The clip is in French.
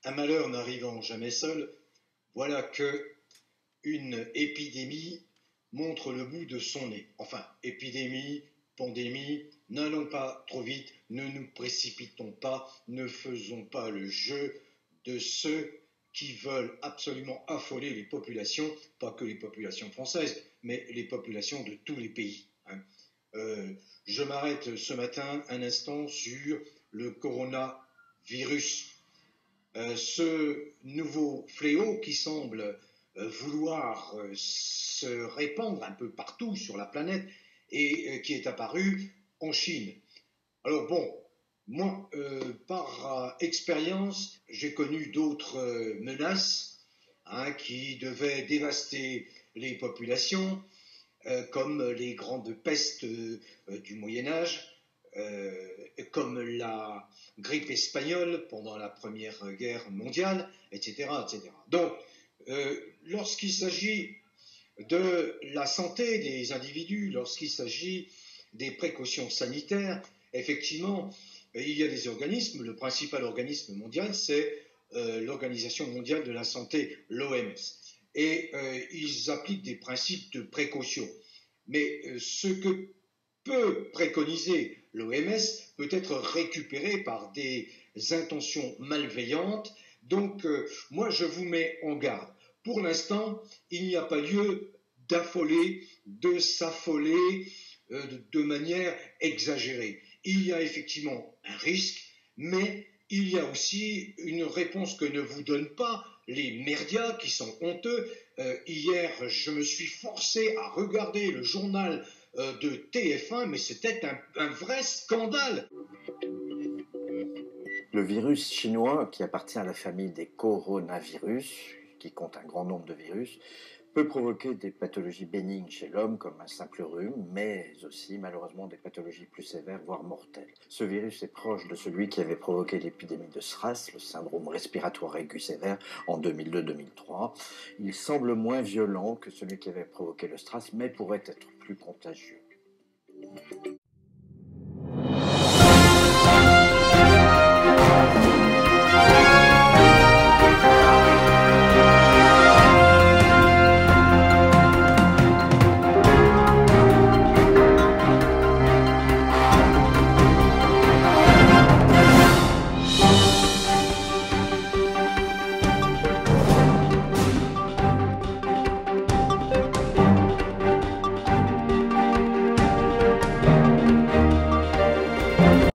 Un malheur n'arrivant jamais seul, voilà que une épidémie montre le bout de son nez. Enfin, épidémie, pandémie, n'allons pas trop vite, ne nous précipitons pas, ne faisons pas le jeu de ceux qui veulent absolument affoler les populations, pas que les populations françaises, mais les populations de tous les pays. Je m'arrête ce matin un instant sur le coronavirus. Ce nouveau fléau qui semble vouloir se répandre un peu partout sur la planète et qui est apparu en Chine. Alors bon, moi, par expérience, j'ai connu d'autres menaces qui devaient dévaster les populations, comme les grandes pestes du Moyen Âge, comme la grippe espagnole pendant la Première Guerre mondiale, etc. etc. Donc, lorsqu'il s'agit de la santé des individus, lorsqu'il s'agit des précautions sanitaires, effectivement, il y a des organismes. Le principal organisme mondial, c'est l'Organisation mondiale de la santé, l'OMS. Et ils appliquent des principes de précaution. Mais ce que peut préconiser l'OMS peut être récupéré par des intentions malveillantes. Donc, moi, je vous mets en garde. Pour l'instant, il n'y a pas lieu d'affoler, de s'affoler de manière exagérée. Il y a effectivement un risque, mais il y a aussi une réponse que ne vous donnent pas les médias qui sont honteux. Hier, je me suis forcé à regarder le journal de TF1, mais c'était un vrai scandale. Le virus chinois, qui appartient à la famille des coronavirus, qui compte un grand nombre de virus, peut provoquer des pathologies bénignes chez l'homme, comme un simple rhume, mais aussi malheureusement des pathologies plus sévères, voire mortelles. Ce virus est proche de celui qui avait provoqué l'épidémie de SRAS, le syndrome respiratoire aigu sévère, en 2002-2003. Il semble moins violent que celui qui avait provoqué le SRAS, mais pourrait être plus contagieux.